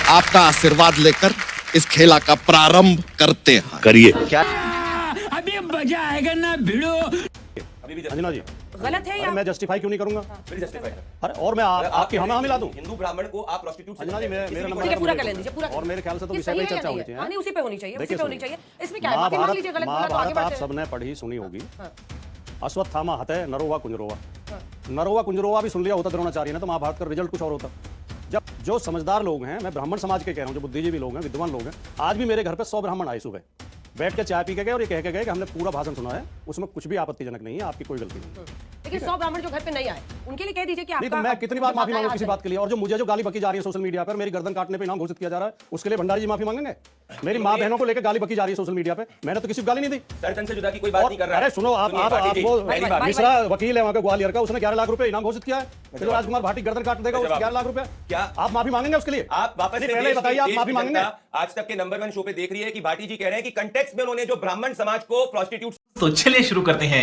आपका आशीर्वाद लेकर इस खेला का प्रारंभ करते हैं। करिए। क्या अभी मजा आएगा ना भिड़ो। अंजना जी गलत है या मैं जस्टिफाई क्यों नहीं करूंगा? फिर जस्टिफाई कर। अरे और मैं आपकी हमें मिला दूं? हिंदू ब्राह्मण को आप प्रोस्टिट्यूट अंजना जी मेरा ठीक नंबर है, पूरा कर लें दीजिए, पूरा और मेरे ख्याल से तो ये विषय सही पे है या चर्चा नहीं होनी है? चाहिए। नहीं, उसी पे होनी चाहिए, उसी पे होनी चाहिए। इसमें क्या है? महाभारत मान लीजिए गलत बोला तो आगे महाभारत आप बढ़ते हैं। सबने पढ़ी सुनी होगी। हाँ। अश्वत्थामा हतः नरोवा कुंजरोवा। हाँ। नरोवा कुंजरोवा भी सुन लिया होता द्रोणाचार्य ने तो महाभारत का रिजल्ट कुछ और होता। जब जो समझदार लोग हैं, मैं ब्राह्मण समाज के कह रहा हूँ, जो बुद्धिजीवी लोग हैं, विद्वान लोग हैं, आज भी मेरे घर पे 100 ब्राह्मण आए सुबह बैठ के चाय पी के गए और ये कह के गए कि हमने पूरा भाषण सुना है, उसमें कुछ भी आपत्तिजनक नहीं है, आपकी कोई गलती नहीं। लेकिन 100 ब्राह्मण जो घर पे नहीं आए उनके लिए कह दीजिए कि नहीं तो आपका मैं कितनी बार माफी मांगू आ किसी जाए। बात के लिए? और जो मुझे जो गाली बकी जा रही है सोशल मीडिया पर, मेरी गर्दन काटने पे इनाम घोषित किया जा रहा है, उसके लिए भंडारी जी माफी मांगेंगे? मेरी माँ बहनों को लेकर गाली बकी जा रही है सोशल मीडिया पे, मैंने तो किसी को गाली नहीं दी। सर्जन से जुदा की कोई बात नहीं कर रहा है। अरे सुनो, आप वो मिश्रा वकील है वहां का ग्वालियर का, उसने 11 लाख रुपए इनाम घोषित किया है। तो राजकुमार भाटी गर्दन काट देगा उसको 11 लाख रुपए। क्या आप माफी मांगेंगे उसके लिए? आप वापस से पहले बताइए, आप माफी मांगेंगे? आज तक के नंबर 1 शो पे देख रही है कि भाटी जी कह रहे हैं कि कंटेक्स्ट में उन्होंने जो ब्राह्मण समाज को प्रोस्टिट्यूट। तो चलिए शुरू करते हैं।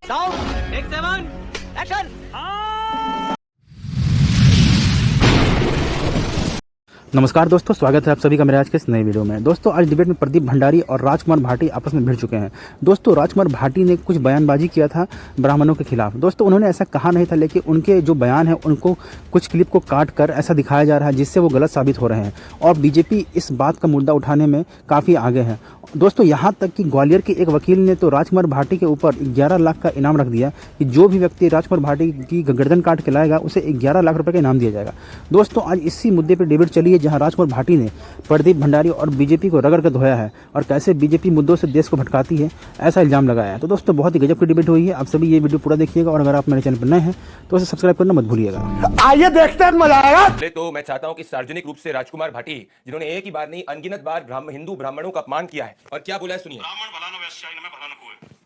नमस्कार दोस्तों, स्वागत है आप सभी का मेरे आज के इस नए वीडियो में। दोस्तों आज डिबेट में प्रदीप भंडारी और राजकुमार भाटी आपस में भिड़ चुके हैं। दोस्तों राजकुमार भाटी ने कुछ बयानबाजी किया था ब्राह्मणों के खिलाफ। दोस्तों उन्होंने ऐसा कहा नहीं था, लेकिन उनके जो बयान है उनको कुछ क्लिप को काट कर ऐसा दिखाया जा रहा है जिससे वो गलत साबित हो रहे हैं और बीजेपी इस बात का मुद्दा उठाने में काफ़ी आगे है। दोस्तों यहाँ तक कि ग्वालियर के एक वकील ने तो राजकुमार भाटी के ऊपर 11 लाख का इनाम रख दिया कि जो भी व्यक्ति राजकुमार भाटी की गर्दन काट के लाएगा उसे 11 लाख रुपए का इनाम दिया जाएगा। दोस्तों आज इसी मुद्दे पर डिबेट चली है, जहां राजकुमार भाटी ने प्रदीप भंडारी और बीजेपी को रगड़ कर धोया है और कैसे बीजेपी मुद्दों से देश को भटकाती है ऐसा इल्जाम लगाया है। तो दोस्तों बहुत ही गजब की डिबेट हुई है। आप सभी ये वीडियो पूरा देखिएगा और अगर आप मेरे चैनल पर नए हैं तो उसे सब्सक्राइब करना मत भूलिएगा। आइए देखते हैं, मजा आएगा। पहले तो मैं चाहता हूं कि सार्वजनिक रूप से राजकुमार भाटी, जिन्होंने एक ही बार नहीं अनगिनत बार हिंदू ब्राह्मणों का अपमान किया है, और क्या बोला है सुनिए।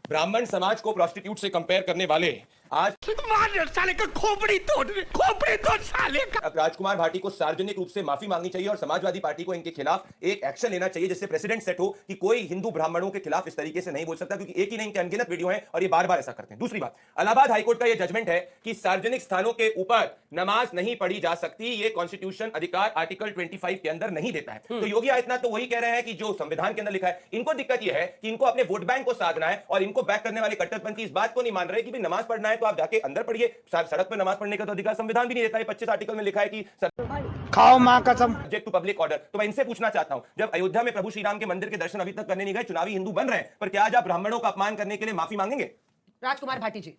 ब्राह्मण समाज को प्रोस्टिट्यूट से कंपेयर करने वाले आज साले का खोपड़ी तोड़ साले का। अब राजकुमार भाटी को सार्वजनिक रूप से माफी मांगनी चाहिए और समाजवादी पार्टी को इनके खिलाफ एक एक्शन लेना चाहिए, जिससे प्रेसिडेंट सेट हो कि कोई हिंदू ब्राह्मणों के खिलाफ इस तरीके से नहीं बोल सकता, क्योंकि एक ही नहीं, इनके अनगिनत वीडियो हैं और ये बार बार ऐसा करते हैं। दूसरी बात, इलाहाबाद हाईकोर्ट का यह जजमेंट है कि सार्वजनिक स्थानों के ऊपर नमाज नहीं पढ़ी जा सकती, ये कॉन्स्टिट्यूशन अधिकार आर्टिकल 25 के अंदर नहीं देता है। तो योगी आदित्यनाथ तो वही कह रहे हैं कि जो संविधान के अंदर लिखा है। इनको दिक्कत यह है कि इनको अपने वोट बैंक को साधना है और इनको बैक करने वाले कट्टरपंथी इस बात को नहीं मान रहे कि नमाज पढ़ना है तो आप जाके अंदर सड़क पर नमाज पढ़ने का तो अधिकार संविधान भी नहीं देता है। 25 आर्टिकल में लिखा है कि खाओ मां कसम। Subject to public order. तो मैं इनसे पूछना चाहता हूं, जब अयोध्या में प्रभु श्री राम के मंदिर के दर्शन अभी तक करने नहीं गए, चुनावी हिंदू बन रहे हैं, पर क्या आज आप ब्राह्मणों का अपमान करने के लिए माफी मांगेंगे? राजकुमार भाटी जी,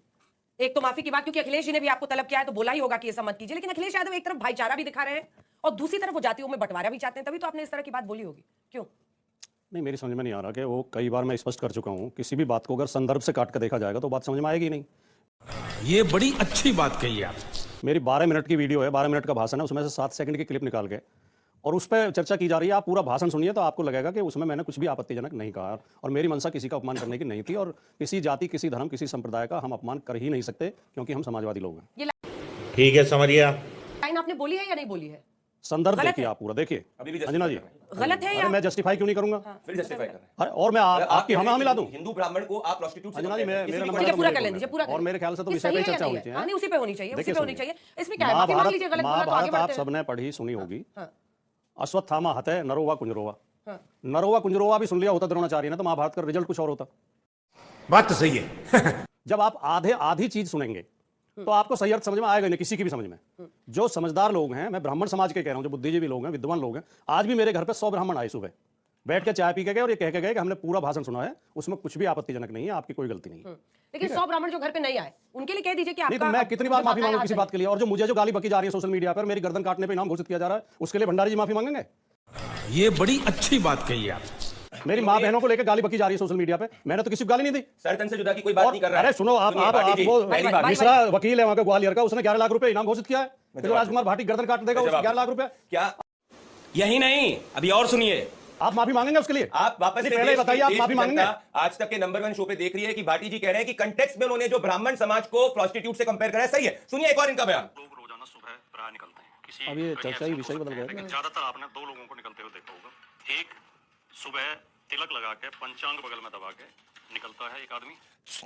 एक तो माफी की बात, क्योंकि अखिलेश जी ने भी आपको तलब किया है तो बोला ही होगा कि ऐसा मत कीजिए, लेकिन अखिलेश यादव एक तरफ भाईचारा भी दिखा रहे हैं और दूसरी तरफ वो जातियों में बंटवारा भी चाहते हैं, तभी तो आपने इस तरह की बात बोली होगी। क्यों? नहीं, मेरी समझ में नहीं आ रहा कि वो कई बार मैं स्पष्ट कर चुका हूँ, किसी भी बात को अगर संदर्भ से काट कर देखा जाएगा तो बात समझ में आएगी नहीं। ये बड़ी अच्छी बात कही आप। मेरी 12 मिनट की वीडियो है, 12 मिनट का भाषण है, उसमें से 7 सेकंड की क्लिप निकाल के और उस पर चर्चा की जा रही है। आप पूरा भाषण सुनिए तो आपको लगेगा कि उसमें मैंने कुछ भी आपत्तिजनक नहीं कहा और मेरी मंशा किसी का अपमान करने की नहीं थी और किसी जाति, किसी धर्म, किसी संप्रदाय का हम अपमान कर ही नहीं सकते, क्योंकि हम समाजवादी लोग हैं। ये ठीक है, समझिए आप। लाइन आपने बोली है या नहीं बोली है? संदर्भ देखिए, आप पूरा देखिए। अभी भी अंजना जी गलत है या मैं जस्टिफाई क्यों नहीं करूंगा? फिर जस्टिफाई कर रहे हैं। अरे और मैं आपकी हमें मिला दूं? हिंदू ब्राह्मण को आप प्रोस्टिट्यूट से अंजना जी मेरा ठीक है, नंबर पूरा कर लें दीजिए, पूरा और मेरे ख्याल से तो ये विषय सही पे है या चर्चा नहीं होनी है? चाहिए। हाँ, नहीं, उसी पे होनी चाहिए, उसी देखिए पे होनी सुनिए। चाहिए। इसमें क्या है? माफी मांग लीजिए, गलत बोला तो आगे महाभारत आप बढ़ते हैं। सबने पढ़ी सुनी होगी। हाँ। अश्वत्थामा हतः नरोवा कुंजरोवा। हाँ। नरोवा कुंजरोवा भी सुन लिया होता द्रोणाचार्य ने तो महाभारत का रिजल्ट कुछ और होता। बात तो सही है। जब आप आधी चीज सुनेंगे तो आपको सही अर्थ समझ में आएगा नहीं, किसी की भी समझ में। जो समझदार लोग हैं, मैं ब्राह्मण समाज के कह रहा हूं, जो बुद्धिजीवी लोग हैं, विद्वान लोग हैं, आज भी मेरे घर पे 100 ब्राह्मण आए सुबह बैठ के चाय पी के गए और ये कह के गए कि हमने पूरा भाषण सुना है, उसमें कुछ भी आपत्तिजनक नहीं है, आपकी कोई गलती नहीं है। लेकिन 100 ब्राह्मण जो घर पे नहीं आए उनके लिए कह दीजिए कि नहीं तो आपका मैं कितनी बार माफी मांगू आ किसी जाए। बात के लिए? और जो मुझे जो गाली बकी जा रही है सोशल मीडिया पर, मेरी गर्दन काटने पे इनाम घोषित किया जा रहा है, उसके लिए भंडारी जी माफी मांगेंगे? ये बड़ी अच्छी बात कही आप। मेरी माँ बहनों को लेकर गाली बकी जा रही है सोशल मीडिया पे, मैंने तो किसी को गाली नहीं दी। सर्जन से जुदा की कोई बात नहीं कर रहा है। अरे सुनो, आप वो मिश्रा वकील है वहां का ग्वालियर का, उसने 11 लाख रुपए इनाम घोषित किया है। तो राजकुमार भाटी गर्दन काट देगा उसको 11 लाख रुपए। क्या यही नहीं, अभी और सुनिए। आप माफी मांगेंगे उसके लिए? आप वापस से पहले बताइए, आप माफी मांगेंगे? आज तक के नंबर 1 शो पे देख रही है कि भाटी जी कह रहे हैं कि कंटेक्स्ट में उन्होंने जो ब्राह्मण समाज को प्रोस्टिट्यूट से कंपेयर करा है, सही है। सुनिए एक और इनका बयान। लोग रोजाना सुबह प्राय निकलते हैं, किसी अब ये चर्चा ही विषय बदल गया। लेकिन ज्यादातर आपने 2 लोगों को निकलते हुए देखा होगा। एक सुबह तिलक लगा के, पंचांग बगल में दबा के, निकलता है एक आदमी,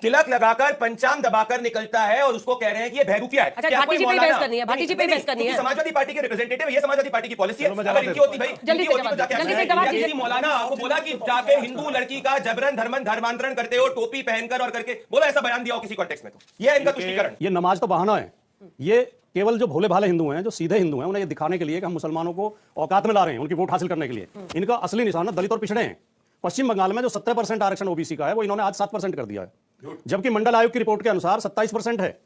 तिलक लगाकर पंचांग दबाकर निकलता है और उसको कह रहे हैं कि ये बहरूपिया है। अच्छा, क्या भाटी कोई जी पे ही मौलाना- बहस करनी है, भाटी जी पे ही नहीं, बहस करनी क्योंकि है। समाजवादी पार्टी के रिप्रेजेंटेटिव है, ये समाजवादी पार्टी की पॉलिसी है। अगर इनकी होती भाई, जल्दी इनकी से होती तो जवाब क्या जल्दी से कहना जवाब है? दीजिए। किसी मौलाना आपको बोला कि जाके हिंदू लड़की का जबरन धर्मांतरण करते हो, टोपी पहनकर और करके बोला, ऐसा बयान दिया हो किसी कॉन्टेक्स्ट में, तो ये है इनका तुष्टीकरण। ये नमाज तो बहाना है। ये केवल जो भोले भाले हिंदू हैं, जो सीधे हिंदू हैं, उन्हें ये दिखाने के लिए कि हम मुसलमानों को औकात में ला रहे हैं, उनकी वोट हासिल करने के लिए। इनका असली निशाना दलित और पिछड़े हैं। पश्चिम बंगाल में जो 70% आरक्षण ओबीसी का है, वो इन्होंने आज 7% कर दिया है, जबकि मंडल आयोग की रिपोर्ट के अनुसार 27% है।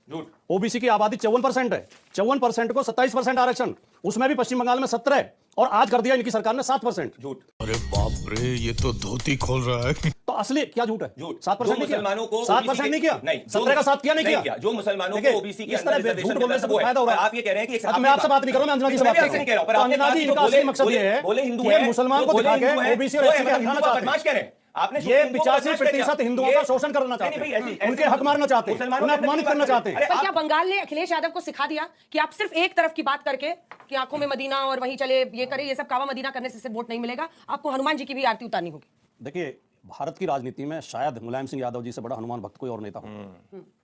ओबीसी की आबादी 54% है। 54% को 27% आरक्षण, उसमें भी पश्चिम बंगाल में 17 है, और आज कर दिया इनकी सरकार ने 7%। झूठ। अरे बाप रे, ये तो धोती खोल रहा है। तो असली क्या झूठ है? झूठ। 7% नहीं किया, मुसलमानों को 7% नहीं किया, नहीं, 17 का 7 किया, नहीं किया। जो मुसलमानों देखिए, को ओबीसी के इस तरह अंदर झूठ रिजर्वेशन बोलने से वो है। फायदा हो रहा है। आप ये कह रहे हैं कि अब मैं आपसे बात नहीं कर रहा हूं, मैं अंजना जी से बात कर नहीं कह रहा हूं, पर तो आपने अंजना कहा जी, कि इनका जो असली मकसद ये है बोले हिंदू कि है, ये मुसलमान को दिखा के ओबीसी और एससी का हटाना चाहते बदमाश कह रहे हैं। आपने ये 85% हिंदुओं का शोषण करना चाहते नहीं, हैं, नहीं, ऐसी- उनके हक मारना चाहते हैं, मुसलमानों उन्हें के अंदर अपमानित की करना बात चाहते हैं। अरे पर क्या बंगाल ने अखिलेश यादव को सिखा दिया कि आप सिर्फ एक तरफ की बात करके कि आंखों में मदीना और वहीं चले ये करे, ये सब कावा मदीना करने से वोट नहीं मिलेगा, आपको हनुमान जी की भी आरती उतारनी होगी। देखिए, भारत की राजनीति में शायद मुलायम सिंह यादव जी से बड़ा हनुमान भक्त कोई और नेता हो।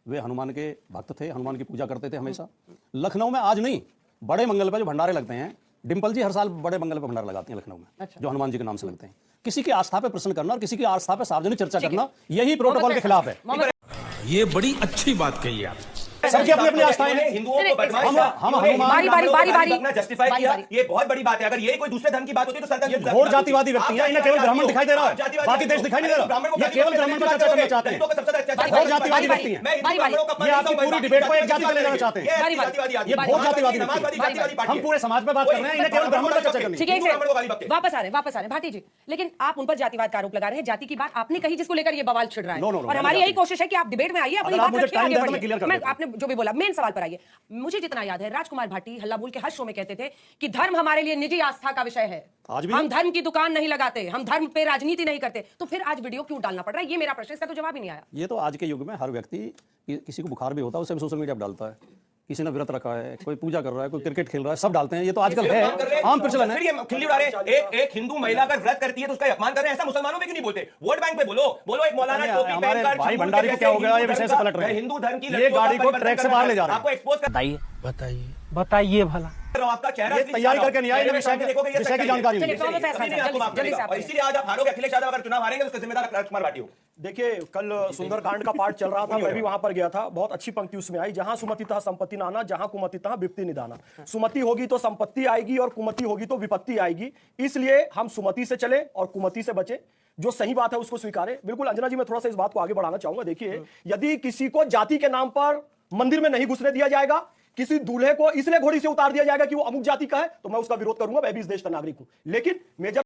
वे हनुमान के भक्त थे, हनुमान की पूजा करते थे हमेशा। लखनऊ में आज नहीं, बड़े मंगल पे जो भंडारे लगते हैं, डिंपल जी हर साल बड़े मंगल पे भंडारे लगाती हैं लखनऊ में, जो हनुमान जी के नाम से लगते हैं। किसी की आस्था पे प्रश्न करना और किसी की आस्था पे सार्वजनिक चर्चा करना, यही प्रोटोकॉल के खिलाफ है। ये बड़ी अच्छी बात कही आप। सबकी अपनी अपनी आस्थाएं हैं। हिंदुओं को बदमाश हम हनुमान जस्टिफाई किया, ये बहुत बड़ी बात है। अगर ये कोई दूसरे धर्म की बात होती तो सरकार घोर जातिवादी व्यक्ति हैं, इन्हें केवल ब्राह्मण दिखाई दे रहा है, बाकी देश दिखाई नहीं दे रहा। ये केवल ब्राह्मण पर चर्चा करना चाहते हैं, घोर जातिवादी व्यक्ति हैं। ये आपकी पूरी डिबेट को एक जाति पे ले जाना चाहते हैं। ये घोर जातिवादी व्यक्ति हैं। हम पूरे समाज पे बात कर रहे हैं, इन्हें केवल ब्राह्मण पर चर्चा करनी है। ठीक है, एक से वापस आ रहे हैं भाटी जी, लेकिन आप उन पर जातिवाद का आरोप लगा रहे हैं। जाति की बात आपने कही जिसको लेकर ये बवाल छिड़ रहा है, और हमारी यही कोशिश है कि आप डिबेट में आइए, अपनी बात रखिए, आगे बढ़िए। मैं आपने जो भी बोला मेन सवाल पर आइए। मुझे जितना याद है, राजकुमार भाटी हल्ला बोल के हर शो में कहते थे कि धर्म हमारे लिए निजी आस्था का विषय है, हम धर्म की दुकान नहीं लगाते, हम धर्म पे राजनीति नहीं करते। तो फिर आज वीडियो क्यों डालना पड़ रहा है, ये मेरा प्रश्न, इसका तो जवाब ही नहीं आया। ये तो आज के युग में हर व्यक्ति, किसी को बुखार भी होता है उसे भी सोशल मीडिया पर डालता है, किसी ने व्रत रखा है, कोई पूजा कर रहा है, कोई क्रिकेट खेल रहा है, सब डालते हैं। ये तो आजकल है, आम प्रचलन है। फिर ये खिल्ली उड़ा रहे हैं। एक हिंदू महिला अगर व्रत करती है तो उसका अपमान कर रहे हैं, ऐसा मुसलमानों में क्यों नहीं बोलते? वोट बैंक पे बोलो एक मौलाना टोपी हमारे पहनकर भाई भंडारी को क्या हो गया, ये विषय से पलट रहे हैं। हिंदू धर्म की ये गाड़ी को ट्रैक से बाहर ले जा रहे हैं। आपको एक्सपोज कर बताइए भला। आपका चेहरा ये तैयारी करके नहीं आए, विषय की जानकारी नहीं चलिए, है। तो हमें फैसला जल्दी से आप और इसीलिए आज आप हारोगे। अखिलेश यादव अगर चुनाव हारेंगे तो उसका जिम्मेदार राजकुमार भाटी हो। देखिए, कल सुंदरकांड का पाठ चल रहा था, मैं भी वहां पर गया था। बहुत अच्छी पंक्ति उसमें आई, जहां सुमति तह संपत्ति नाना, जहां कुमति तह विपत्ति निदाना। सुमति होगी तो संपत्ति आएगी और कुमति होगी तो विपत्ति आएगी, इसलिए हम सुमति से चले और कुमति से बचे। जो सही बात है उसको स्वीकारें। बिल्कुल अंजना जी, मैं थोड़ा सा इस बात को आगे बढ़ाना चाहूंगा। देखिए, यदि किसी को जाति के नाम पर मंदिर में नहीं घुसने दिया जाएगा, किसी दूल्हे को इसलिए घोड़ी से उतार दिया जाएगा कि वो अमुक जाति का है, तो मैं उसका विरोध करूंगा, मैं भी इस देश का नागरिक हूं। लेकिन मैं जब